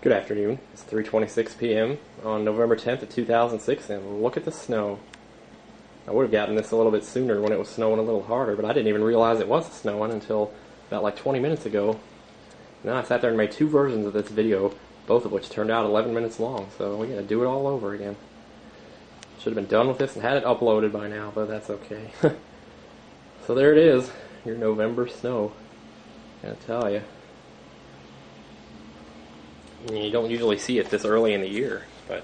Good afternoon. It's 3:26 p.m. on November 10th of 2006, and look at the snow. I would have gotten this a little bit sooner when it was snowing a little harder, but I didn't even realize it was snowing until about like 20 minutes ago. And then I sat there and made two versions of this video, both of which turned out 11 minutes long, so we gotta do it all over again. Should have been done with this and had it uploaded by now, but that's okay. So there it is, your November snow. Gotta tell you. You don't usually see it this early in the year, but,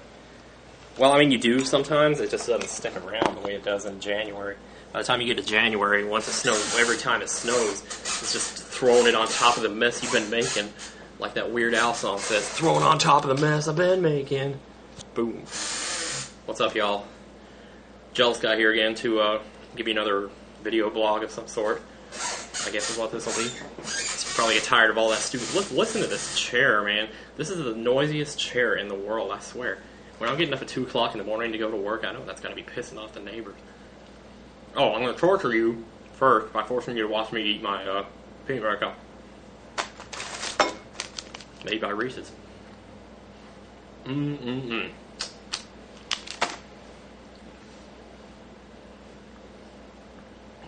well, I mean, you do sometimes. It just doesn't stick around the way it does in January. By the time you get to January, once it snows, every time it snows, it's just throwing it on top of the mess you've been making. Like that Weird Al song says, throwing on top of the mess I've been making. Boom. What's up, y'all? Jealous guy here again to give you another video blog of some sort. I guess is what this will be. You probably get tired of all that stupid... Listen to this chair, man. This is the noisiest chair in the world, I swear. When I'm getting up at 2 o'clock in the morning to go to work, I know that's going to be pissing off the neighbors. Oh, I'm going to torture you first by forcing you to watch me eat my peanut butter cup. Made by Reese's.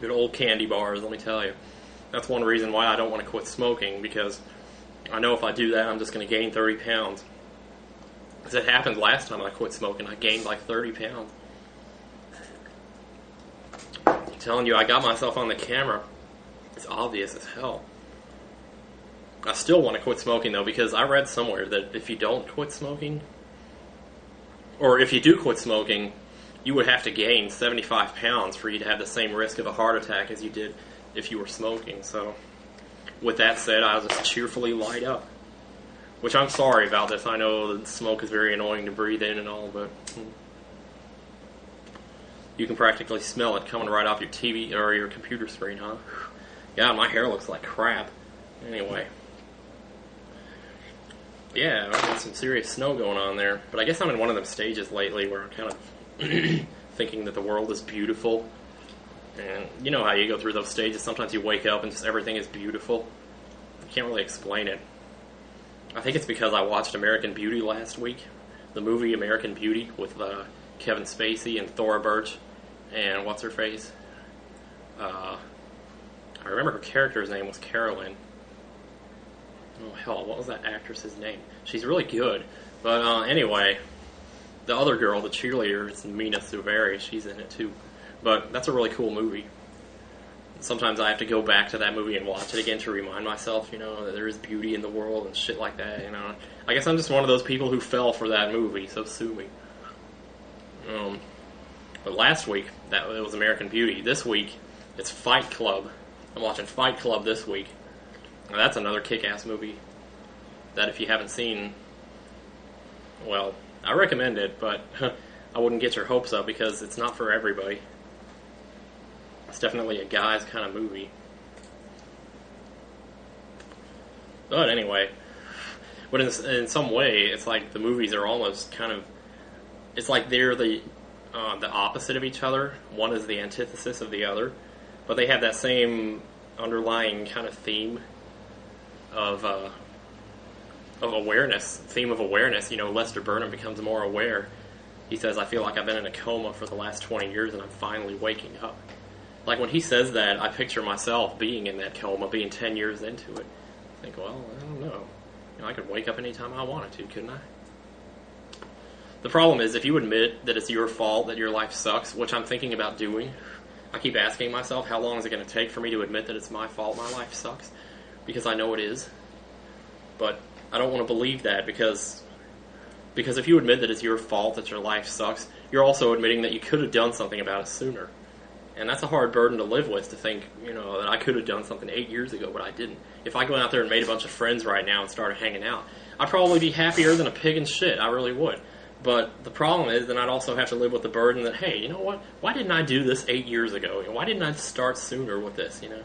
Good old candy bars, let me tell you. That's one reason why I don't want to quit smoking, because I know if I do that, I'm just going to gain 30 pounds. Because it happened last time I quit smoking. I gained like 30 pounds. I'm telling you, I got myself on the camera. It's obvious as hell. I still want to quit smoking, though, because I read somewhere that if you don't quit smoking, or if you do quit smoking, you would have to gain 75 pounds for you to have the same risk of a heart attack as you did if you were smoking. So, with that said, I'll just cheerfully light up. Which I'm sorry about this. I know that smoke is very annoying to breathe in and all, but you can practically smell it coming right off your TV or your computer screen, huh? God, my hair looks like crap. Anyway. Yeah, I've got some serious snow going on there. But I guess I'm in one of them stages lately where I'm kind of thinking that the world is beautiful. And you know how you go through those stages. Sometimes you wake up and just everything is beautiful. I can't really explain it. I think it's because I watched American Beauty last week. The movie American Beauty with Kevin Spacey and Thora Birch and what's-her-face. I remember her character's name was Carolyn. Oh, hell, what was that actress's name? She's really good. But anyway, the other girl, the cheerleader, is Mina Suvari. She's in it too. But that's a really cool movie. Sometimes I have to go back to that movie and watch it again to remind myself, you know, that there is beauty in the world and shit like that, you know. I guess I'm just one of those people who fell for that movie, so sue me. But last week, it was American Beauty. This week, it's Fight Club. I'm watching Fight Club this week. Now, that's another kick-ass movie that if you haven't seen, well, I recommend it, but I wouldn't get your hopes up because it's not for everybody. It's definitely a guy's kind of movie. But anyway, but in some way, it's like the movies are almost kind of, it's like they're the opposite of each other. One is the antithesis of the other, but they have that same underlying kind of theme of awareness. Theme of awareness. You know, Lester Burnham becomes more aware. He says, "I feel like I've been in a coma for the last 20 years, and I'm finally waking up." Like, when he says that, I picture myself being in that coma, being 10 years into it. I think, well, I don't know. You know, I could wake up anytime I wanted to, couldn't I? The problem is, if you admit that it's your fault, that your life sucks, which I'm thinking about doing, I keep asking myself, how long is it going to take for me to admit that it's my fault, my life sucks? Because I know it is. But I don't want to believe that, because if you admit that it's your fault, that your life sucks, you're also admitting that you could have done something about it sooner. And that's a hard burden to live with, to think, you know, that I could have done something 8 years ago, but I didn't. If I go out there and made a bunch of friends right now and started hanging out, I'd probably be happier than a pig in shit. I really would. But the problem is, then I'd also have to live with the burden that, hey, you know what? Why didn't I do this 8 years ago? Why didn't I start sooner with this, you know?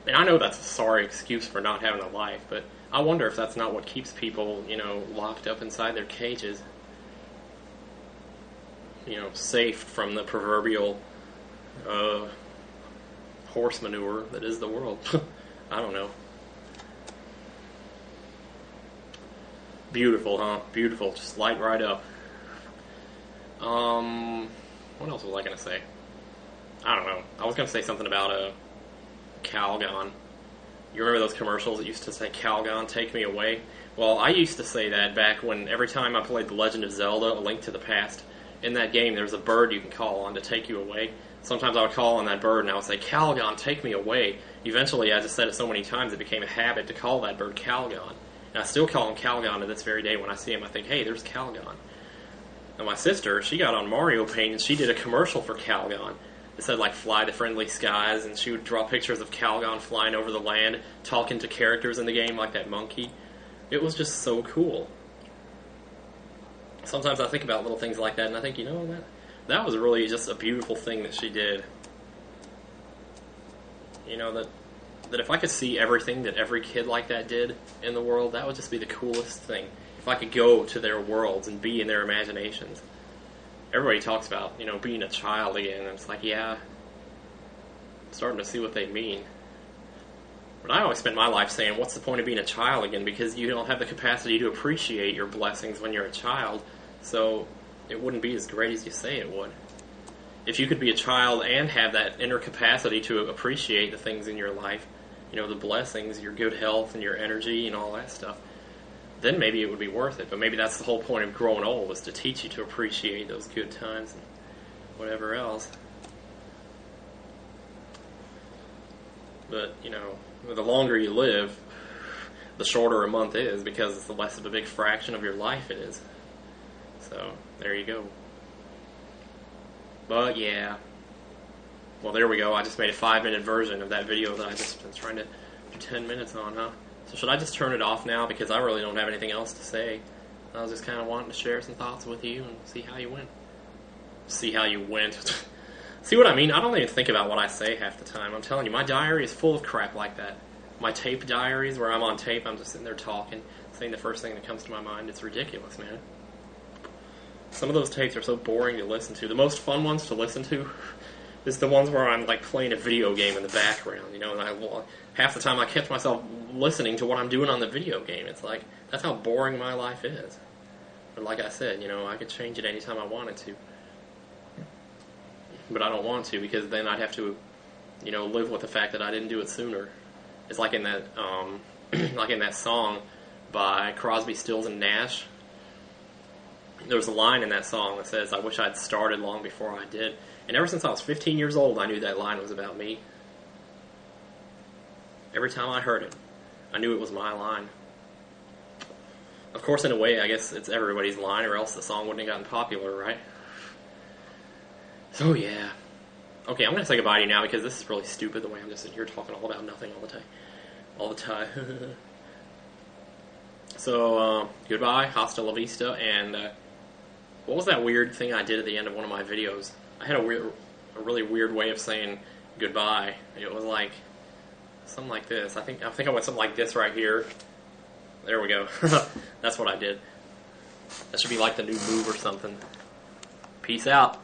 And I know that's a sorry excuse for not having a life, but I wonder if that's not what keeps people, you know, locked up inside their cages. You know, safe from the proverbial horse manure that is the world. I don't know. Beautiful, huh? Beautiful. Just light right up. What else was I gonna say? I don't know. I was gonna say something about Calgon. You remember those commercials that used to say, Calgon, take me away? Well, I used to say that back when every time I played The Legend of Zelda, A Link to the Past, in that game there's a bird you can call on to take you away. Sometimes I would call on that bird and I would say, Calgon, take me away. Eventually, I just said it so many times it became a habit to call that bird Calgon. And I still call him Calgon to this very day. When I see him, I think, hey, there's Calgon. And my sister, she got on Mario Paint and she did a commercial for Calgon. It said, like, fly the friendly skies, and she would draw pictures of Calgon flying over the land, talking to characters in the game like that monkey. It was just so cool. Sometimes I think about little things like that, and I think, that was really just a beautiful thing that she did. That if I could see everything that every kid like that did in the world, that would just be the coolest thing. If I could go to their worlds and be in their imaginations. Everybody talks about, being a child again, and it's like, yeah, I'm starting to see what they mean. But I always spent my life saying, what's the point of being a child again? Because you don't have the capacity to appreciate your blessings when you're a child, so it wouldn't be as great as you say it would. If you could be a child and have that inner capacity to appreciate the things in your life, the blessings, your good health and your energy and all that stuff, then maybe it would be worth it. But maybe that's the whole point of growing old, is to teach you to appreciate those good times and whatever else. But, the longer you live, the shorter a month is, because the less of a big fraction of your life it is. So, there you go. But, yeah. Well, there we go. I just made a 5-minute version of that video that I just been trying to do 10 minutes on, huh? So should I just turn it off now, because I really don't have anything else to say? I was just kind of wanting to share some thoughts with you and see how you went. See how you went. See what I mean? I don't even think about what I say half the time. I'm telling you, my diary is full of crap like that. My tape diaries, where I'm on tape, I'm just sitting there talking, saying the first thing that comes to my mind. It's ridiculous, man. Some of those tapes are so boring to listen to. The most fun ones to listen to is the ones where I'm like playing a video game in the background, and half the time I kept myself listening to what I'm doing on the video game. It's like, that's how boring my life is. But like I said, I could change it anytime I wanted to. But I don't want to, because then I'd have to, live with the fact that I didn't do it sooner. It's like in that, like in that song by Crosby, Stills, and Nash. There was a line in that song that says, I wish I'd started long before I did. And ever since I was 15 years old, I knew that line was about me. Every time I heard it, I knew it was my line. Of course, in a way, I guess it's everybody's line, or else the song wouldn't have gotten popular, right? So, yeah. Okay, I'm going to say goodbye to you now, because this is really stupid, the way I'm just sitting here talking all about nothing all the time. All the time. So, goodbye, hasta la vista, and what was that weird thing I did at the end of one of my videos? I had a really weird way of saying goodbye. It was like something like this. I think I went something like this right here. There we go. That's what I did. That should be like the new move or something. Peace out.